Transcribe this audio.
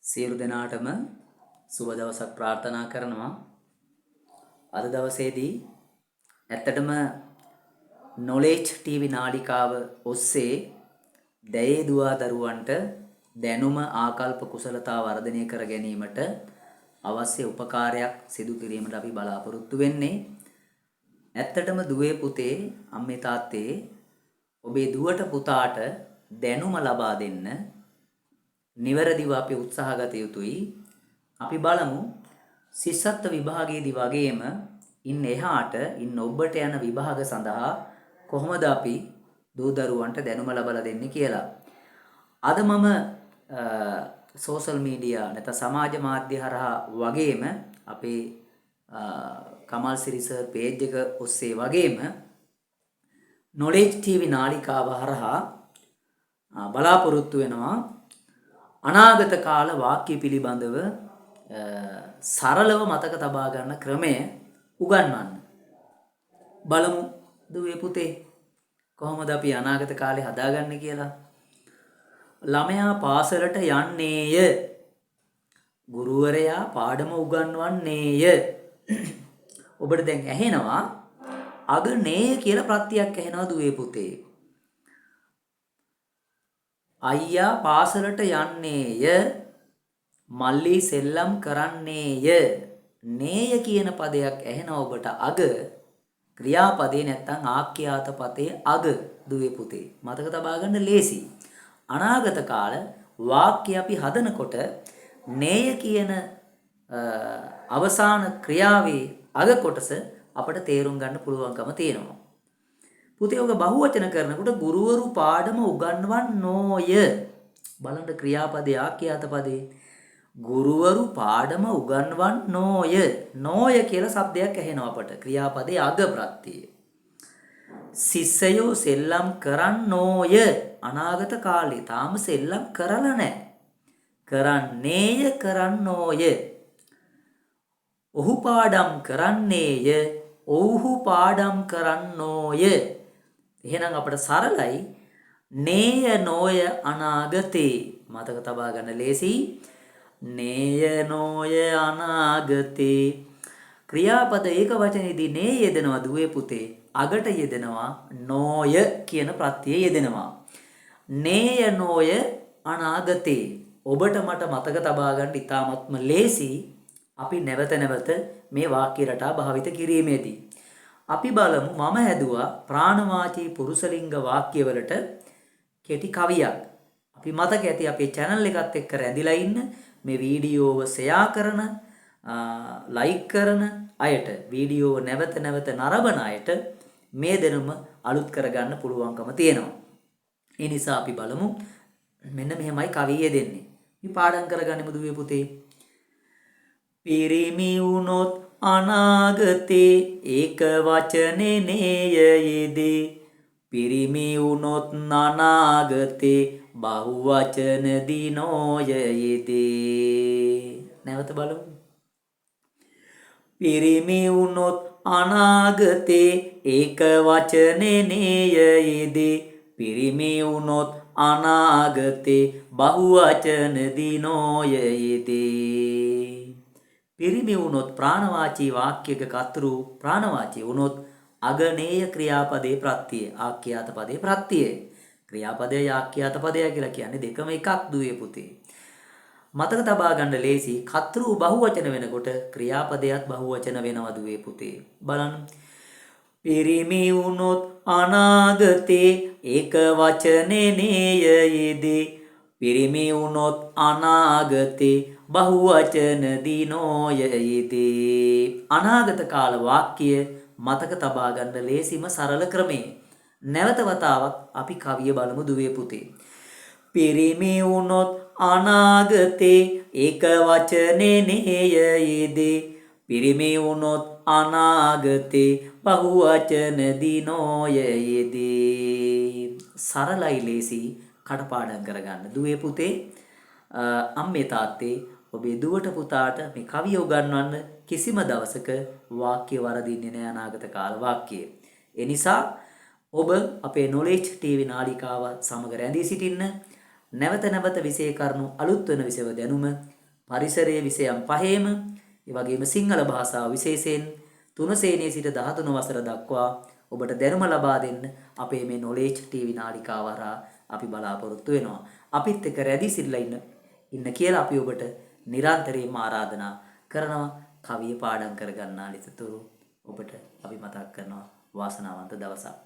සියලු දෙනාටම සුබ දවසක් ප්‍රාර්ථනා කරනවා. අද දවසේදී ඇත්තටම knowledge TV නාලිකාව ඔස්සේ දැයේ දුවා දරුවන්ට දැනුම ආකල්ප කුසලතා වර්ධනය කර ගැනීමට අවශ්‍ය උපකාරයක් සිදු කිරීමට අපි බලාපොරොත්තු වෙන්නේ. ඇත්තටම දුවේ පුතේ අම්මේ තාත්තේ ඔබේ දුවට පුතාට දැනුම ලබා දෙන්න නිවැරදිව අපි උත්සාහ ගත යුතුයි. අපි බලමු ශිෂ්‍යත්ව විභාගයේදී වගේම ඉන් එහාට ඉන් ඔබට යන විභාග සඳහා කොහොමද අපි දූ දරුවන්ට දැනුම ලබා දෙන්නේ කියලා. අද මම සෝෂල් මීඩියා නැත්නම් සමාජ මාධ්‍ය හරහා වගේම අපේ කමල් සිරි සර් පේජ් එක ඔස්සේ වගේම knowledge TV නාලිකාව හරහා බලාපොරොත්තු වෙනවා අනාගත කාල වාක්‍ය පිළිබඳව සරලව මතක තබා ගන්න ක්‍රමය උගන්වන්න. බලමු දුවේ පුතේ කොහොමද අපි අනාගත කාලේ හදාගන්නේ කියලා. ළමයා පාසලට යන්නේය. ගුරුවරයා පාඩම උගන්වන්නේය. ඔබට දැන් ඇහෙනවා අගනේය කියලා ප්‍රත්‍යක් ඇහෙනවා දුවේ පුතේ. අයියා පාසලට යන්නේය. මල්ලි සෙල්ලම් කරන්නේය. නේය කියන පදයක් ඇහෙනවා ඔබට අග ක්‍රියාපදේ නැත්නම් ආඛ්‍යාත පදයේ අග දුවේ පුතේ. මතක තබා ගන්න ලේසි. අනාගත කාල වාක්‍ය අපි හදනකොට නේය කියන අවසාන ක්‍රියාවේ අග කොටස අපට තේරුම් ගන්න පුළුවන්කම තියෙනවා. පුතේ ඔබ බහුවචන කරනකොට ගුරුවරු පාඩම උගන්වන්නෝය. බලන්න ක්‍රියාපදයේ ආඛ්‍යාත පදේ ගුරුවරු පාඩම උගන්වන්නෝය. නෝය කියලා શબ્දයක් ඇහෙනවා අපට ක්‍රියාපදයේ අග ප්‍රත්‍යය. ශිෂ්‍යයෝ සෙල්ලම් කරන්නෝය. අනාගත කාලේ තාම සෙල්ලම් කරලා නැහැ. කරන්නේය කරන්නෝය. ඔහු පාඩම් කරන්නේය. ඔව්හු පාඩම් කරන්නෝය. එහෙනම් අපට සරලයි නේය නෝය අනාගතේ මතක තබා ගන්න ලේසි. නේය නෝය අනාගතේ ක්‍රියාපද ඒක වචනේදී නේ යෙදෙනවා දුවේ පුතේ. අගට යෙදෙනවා නෝය කියන ප්‍රත්‍යය යෙදෙනවා. නේය නෝය අනාගතේ ඔබට මට මතක තබා ගන්න ඉතාමත්ම ලේසි. අපි නැවත නැවත මේ වාක්‍ය රටා භාවිත කිරීමේදී අපි බලමු මම හැදුවා ප්‍රාණවාචී පුරුෂලිංග වාක්‍යවලට කෙටි කවියක්. අපි මතක ඇති අපේ channel එකත් එක්ක රැඳිලා ඉන්න මේ වීඩියෝව ෂෙයා කරන ලයික් කරන අයට වීඩියෝව නැවත නැවත නරඹන අයට මේ දැනුම අලුත් කරගන්න පුළුවන්කම තියෙනවා. ඒ නිසා අපි බලමු මෙන්න මෙහෙමයි කවිය දෙන්නේ. මේ පාඩම් කරගන්නෙමු දුවේ පුතේ. පිරිමි වුණොත් අනාගතේ ඒක වචනේ නේයයේදී. පිරිමි වුණොත් අනාගතේ බහුවචන දිනෝයයේදී. නැවත බලමු. පිරිමි වුණොත් අනාගතේ ඒක වචනේ නේයයේදී. පිරිමි වුණොත් අනාගතේ බහුවචන දිනෝයයේදී. පිරිමි වුණොත් ප්‍රාණවාචී වාක්‍යයක කතරු ප්‍රාණවාචී වුණොත් අගනේය ක්‍රියාපදේ ප්‍රත්‍යය ආඛ්‍යාත පදේ ප්‍රත්‍යය. ක්‍රියාපදය ආඛ්‍යාත පදය කියලා කියන්නේ දෙකම එකක් දුවේ පුතේ. මතක තබා ගන්න ලේසි. කතරු බහුවචන වෙනකොට ක්‍රියාපදයක් බහුවචන වෙනවා දුවේ පුතේ. බලන්න. පිරිමි වුණොත් අනාගතේ ඒක වචනේ නේයයේදී. පිරිමි වුණොත් අනාගතේ බහුවචන දිනෝයයේදී. අනාගත කාල වාක්‍ය මතක තබා ගන්න ලේසිම සරල ක්‍රමය. නැවත වතාවක් අපි කවිය බලමු දුවේ පුතේ. පිරිමි වුණොත් අනාගතේ ඒක වචනේ නේයයේදී. පිරිමි වුණොත් අනාගතේ බහුවචන දිනෝයයේදී. සරලයි ලේසි කටපාඩම් කරගන්න දුවේ පුතේ. අම්මේ තාත්තේ ඔබේ දුවට පුතාට මේ කවිය උගන්වන්න කිසිම දවසක වාක්‍ය වරදින්නේ නැහැ අනාගත කාල වාක්‍ය. ඒ නිසා ඔබ අපේ knowledge TV නාලිකාව සමග රැඳී සිටින්න. නැවත නැවත විෂය කරුණු අලුත් වෙන විෂය දැනුම පරිසරයේ විෂයන් 5ෙම ඒ වගේම සිංහල භාෂාව විශේෂයෙන් 3 ශ්‍රේණියේ සිට 13 වසර දක්වා ඔබට දැනුම ලබා දෙන්න අපේ මේ knowledge TV නාලිකාව හරහා අපි බලාපොරොත්තු වෙනවා. අපිත් එක්ක රැඳී සිටලා ඉන්න කියලා අපි ඔබට නිරන්තරයෙන්ම ආරාධනා කරනවා. කවිය පාඩම් කරගන්නා ලෙසතුරු ඔබට අපි මතක් කරනවා වාසනාවන්ත දවසක්.